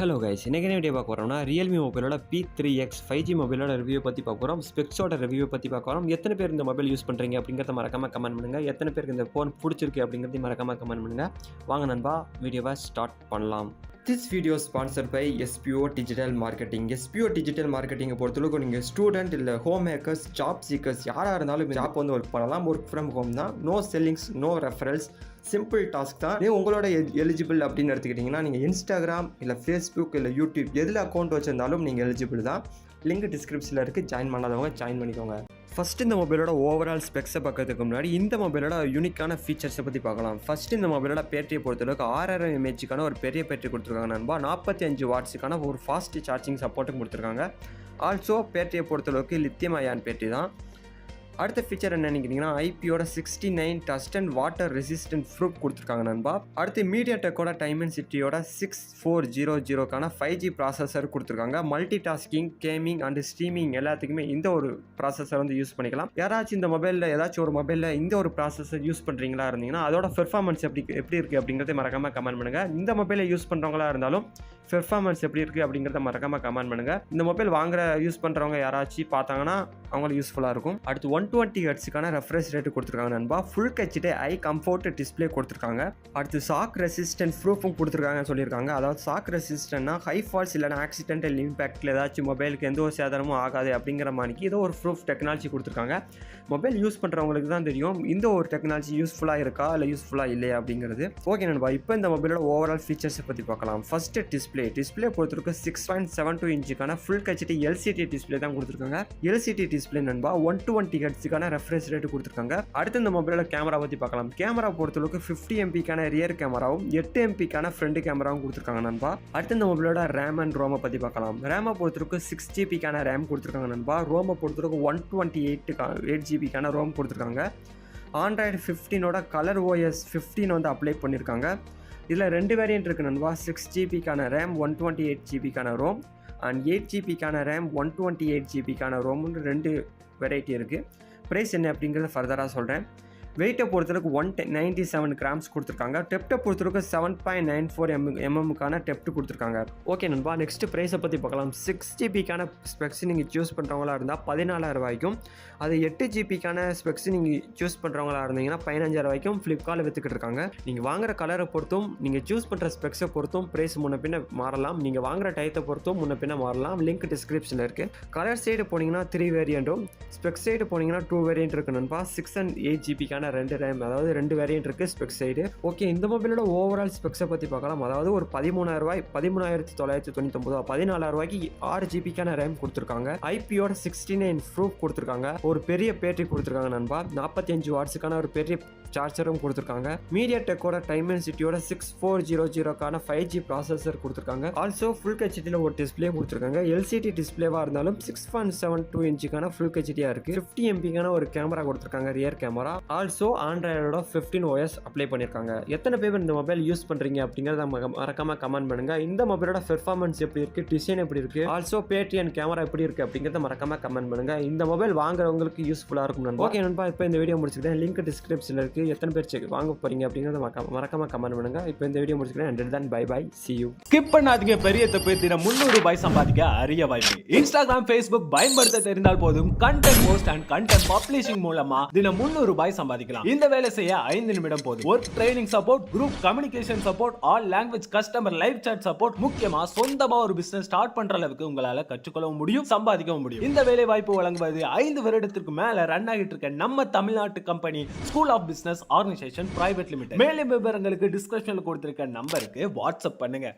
Hello guys, இன்றைக்கி video பார்க்க போகிறோம்னா ரியல்மி மொபைலோட P3X 5G மொபைலோட ரிவ்யூ பற்றி பார்க்க போகிறோம். ஸ்பெக்ஸோட ரிவ்யூ பற்றி பார்க்க போகிறோம். எத்தனை பேர் இந்த மொபைல் யூஸ் பண்ணுறீங்க அப்படிங்கிறத மறக்காமல் கமெண்ட் பண்ணுங்கள். எத்தனை பேருக்கு இந்த ஃபோன் பிடிச்சிருக்கு அப்படிங்கிறதையும் மறக்காமல் கமெண்ட் பண்ணுங்கள். வாங்க நண்பா, வீடியோவை ஸ்டார்ட் பண்ணலாம். This video sponsor by SPO digital marketing. SPO digital மார்க்கெட்டிங்கை பொறுத்தளவுக்கு நீங்கள் ஸ்டூடெண்ட் இல்லை ஹோம் மேக்கர்ஸ், ஜாப் சீக்கர்ஸ் யாராக இருந்தாலும் ஜாப் வந்து ஒர்க் பண்ணலாம். ஒர்க் ஃப்ரம் ஹோம் தான். No sellings, no referrals, simple task தான். நீங்கள் உங்களோட எலிஜிபிள் அப்படின்னு எடுத்துக்கிட்டிங்கன்னா நீங்கள் இன்ஸ்டாகிராம் இல்லை ஃபேஸ்புக் இல்லை யூடியூப் எதில் அக்கௌண்ட் வச்சுருந்தாலும் நீங்கள் எலிஜிபிள் தான். லிங்க் டிஸ்கிரிப்ஷனில் இருக்குது. ஜாயின் பண்ணாதவங்க ஜாயின் பண்ணிக்கோங்க. ஃபஸ்ட்டு இந்த மொபைலோட ஓவரால் ஸ்பெக்ஸை பார்க்கறதுக்கு முன்னாடி இந்த மொபைலோட யூனிக்கான ஃபீச்சர்ஸை பற்றி பார்க்கலாம். ஃபஸ்ட்டு இந்த மொபைலோட பேட்டரியை பொறுத்தளவுக்கு 6000 mAh ஒரு பெரிய பேட்டரி கொடுத்துருக்காங்க நண்பா. 45 வாட்ஸுக்கான ஒரு ஃபாஸ்ட் சார்ஜிங் சப்போர்ட்டும் கொடுத்துருக்காங்க. ஆல்சோ பேட்டரியை பொறுத்தளவுக்கு லித்தியம் அயான் பேட்டரி தான். அடுத்த ஃபீச்சர் என்ன நினைக்கிறீங்கன்னா ஐபியோட 69 dust and water resistant proof கொடுத்துருக்காங்க நண்பா. அடுத்து மீடியாடெக்கோட டைமென்சிட்டியோட 6400க்கான 5G ப்ராசஸர் கொடுத்துருக்காங்க. Multi tasking, gaming and streaming எல்லாத்துக்குமே இந்த ஒரு ப்ராசஸர் வந்து யூஸ் பண்ணிக்கலாம். யாராச்சும் இந்த மொபைலில் ஏதாச்சும் ஒரு மொபைலில் இந்த ஒரு ப்ராசஸர் யூஸ் பண்ணுறீங்களா இருந்தீங்கன்னா அதோட பெர்ஃபார்மன்ஸ் எப்படி இருக்குது அப்படிங்கிறத மறக்காமல் கமெண்ட் பண்ணுங்கள். இந்த மொபைலை யூஸ் பண்ணுறவங்களா இருந்தாலும் பெர்ஃபார்மன்ஸ் எப்படி இருக்குது அப்படிங்கிறத மறக்காமல் கமெண்ட் பண்ணுங்கள். இந்த மொபைல் யூஸ் பண்ணுறவங்க யாராச்சும் பார்த்தாங்கன்னா அவங்களுக்கு யூஸ்ஃபுல்லாக இருக்கும். அடுத்து 120 ஹெர்ட்ஸுக்கான ரெஃப்ரெஷ் ரேட்டு கொடுத்துருக்காங்க நண்பா. Full HD eye comfort display கொடுத்துருக்காங்க. அடுத்து ஷாக் ரெசிஸ்டன்ட் ப்ரூஃபும் கொடுத்துருக்காங்கன்னு சொல்லியிருக்காங்க. அதாவது ஷாக் ரெசிஸ்டன்ட்னா ஹை ஃபால்ஸ் இல்லைனா ஆக்சிடென்டல் இம்பாக்டில் ஏதாச்சும் மொபைலுக்கு எந்த ஒரு சேதாரமும் ஆகாது அப்படிங்கிற மாதிரிக்கு ஏதோ ஒரு ப்ரூஃப் டெக்னாலஜி கொடுத்துருக்காங்க. மொபைல் யூஸ் பண்ணுறவங்களுக்கு தான் தெரியும் இந்த ஒரு டெக்னாலஜி யூஸ்ஃபுல்லாக இருக்கா இல்லை யூஸ்ஃபுல்லாக இல்லையா அப்படிங்கிறது. ஓகே நண்பா, இப்போ இந்த மொபைலோட ஓவரால் ஃபீச்சர்ஸை பற்றி பார்க்கலாம். ஃபஸ்ட்டு டிஸ்பிளே பொறுத்தவரைக்கும் 6.72 இன்ச்சுக்கான ஃபுல் ஹெச்டி LCD டிஸ்பிளே தான் கொடுத்துருக்காங்க. LCD டிஸ்பிளே நண்பா. 120 ஹெர்ட்ஸுக்கான ரெஃப்ரெஷ் ரேட்டு கொடுத்துருக்காங்க. அடுத்து இந்த மொபைலோட கேமரா பற்றி பார்க்கலாம். கேமரா பொறுத்தளவுக்கு 50 MP ரியர் கேமராவும் 8 MP ஃப்ரண்ட் கேமராவும் கொடுத்துருக்காங்க நண்பா. அடுத்து இந்த மொபைலோட ரேம் அண்ட் ரோமை பற்றி பார்க்கலாம். ரேமை பொறுத்தளவுக்கு 6GB ரேம் கொடுத்துருக்காங்க நண்பா. ரோமை பொறுத்தளவுக்கு 128GB ரோம் கொடுத்துருக்காங்க. ஆண்ட்ராய்டு 15ஓட கலர் OS 15 வந்து அப்ளை பண்ணியிருக்காங்க. இதில் 2 வேரியன்ட் இருக்குது நண்பா. 6GB RAM, 128GB ROM and 8GB RAM, 128GB ரோம்னு 2 வெரைட்டி இருக்குது. ப்ரைஸ் என்ன அப்படிங்கிறத ஃபர்தராக சொல்கிறேன். வெயிட்டை பொறுத்தளவுக்கு 197 கிராம்ஸ் கொடுத்துருக்காங்க. டெப்ட்டை பொறுத்தளவுக்கு 7.94 mm டெப்ட் கொடுத்துருக்காங்க. ஓகே நண்பா, நெக்ஸ்ட் ப்ரைஸை பற்றி பார்க்கலாம். 6GB ஸ்பெக்ஸ் நீங்கள் சூஸ் பண்ணுறவங்களா இருந்தால் 14,000 ரூபாய்க்கும், அது 8GB ஸ்பெக்ஸ் நீங்கள் சூஸ் பண்ணுறவங்களா இருந்தீங்கன்னா 15,000 ரூபாய்க்கும் ஃப்ளிப்கார்ட்டில் விற்றுக்கிட்டு இருக்காங்க. நீங்கள் வாங்குற கலரை பொறுத்தும் நீங்கள் சூஸ் பண்ணுற ஸ்பெக்ஸை பொறுத்தும் ப்ரைஸ் முன்ன பின்ன மாறலாம். நீங்கள் வாங்குற டயத்தை பொறுத்தும் முன்ன பின்ன மாறலாம். லிங்க் டிஸ்கிரிப்ஷனில் இருக்குது. கலர் சைடு போனீங்கன்னா 3 வேரியண்ட்டும், ஸ்பெக்ஸ் சைடு போனீங்கன்னா 2 வேரியண்ட் இருக்குது நண்பா. 6 and 8GB 2 ரேம், அதாவது 2 வேரியன்ட் இருக்குது ஸ்பெக்ஸ் சைடு. ஓகே, இந்த மொபைலோட ஓவரால் ஸ்பெக்ஸை பற்றி பார்க்கலாம். அதாவது ஒரு 13,000 ரூபாய், 13,999, 14,000 ரூபாய்க்கு 6GB ரேம் கொடுத்துருக்காங்க. ஐபியோட 69 ப்ரூஃப் கொடுத்துருக்காங்க. ஒரு பெரிய பேட்டரி கொடுத்துருக்காங்க நண்பா. 45 வாட்ஸுக்கான ஒரு பெரிய சார்ஜரும் கொடுத்துருக்காங்க. மீடியாடெக்கோட டைமென்சிட்டியோட 6400க்கான 5G ப்ராசஸர் கொடுத்துருக்காங்க. ஆல்சோ ஃபுல் ஹெச்டியில் ஒரு டிஸ்பிளே கொடுத்துருக்காங்க. LCD டிஸ்பிளேவாக இருந்தாலும் 6.72 இன்ச்சுக்கான ஃபுல் ஹெச்டியாக இருக்குது. 50 MP ஒரு கேமரா கொடுத்துருக்காங்க, ரியர் கேமரா. ஆல்சோ ஆண்ட்ராய்டோட 15 OS அப்ளை பண்ணியிருக்காங்க. எத்தனை பேர் இந்த மொபைல் யூஸ் பண்ணுறீங்க அப்படிங்கிறத மறக்காமல் கமெண்ட் பண்ணுங்கள். இந்த மொபைலோட பெர்ஃபார்மன்ஸ் எப்படி இருக்குது, டிசைன் எப்படி இருக்குது, ஆல்சோ பேட்டரி அண்ட் கேமரா எப்படி இருக்குது அப்படிங்கிறத மறக்காமல் கமெண்ட் பண்ணுங்கள். இந்த மொபைல் வாங்குறவங்களுக்கு யூஸ்ஃபுல்லாக இருக்கும் நண்பா. ஓகே நண்பா, இப்போ இந்த வீடியோ முடிச்சுக்கிட்டேன். லிங்க் டிஸ்கிரிப்ஷனில் இருக்குது. எத்தனை பேர் வாங்க போகிறீங்க அப்படிங்கிறத மறக்காமல் கமெண்ட் பண்ணுங்கள். இப்போ இந்த வீடியோ முடிச்சுக்கிட்டேன். And then bye bye, see you. Skip பண்ணாதீங்க. பெரிய தப்பு. தினம் 300 ரூபாய் சம்பாதிக்க அரிய வாய்ப்பு. இன்ஸ்டாகிராம், ஃபேஸ்புக் பயன்படுத்த தெரிந்தால் போதும். Content post and content publishing மூலமா தினம் 300 ரூபாய் சம்பாதிக்கலாம். இந்த வேலை செய்ய 5 நிமிடம் போதும். Work training support, group communication support, all language customer live chat support, முக்கியமா சொந்தமா ஒரு பிசினஸ் ஸ்டார்ட் பண்ற அளவுக்கு உங்களால கற்றுக்கொள்ளவும் முடியும், சம்பாதிக்கவும் முடியும். இந்த வேலை வாய்ப்பு வழங்குவது 5 வருடத்திற்கு மேல ரன் ஆகிட்டு இருக்க நம்ம தமிழ்நாட்டு company school of business organisation private limited. மேலும் விவரங்களுக்கு டிஸ்கிரிப்ஷன்ல கொடுத்திருக்க நம்பருக்கு வாட்ஸ்அப் பண்ணுங்க.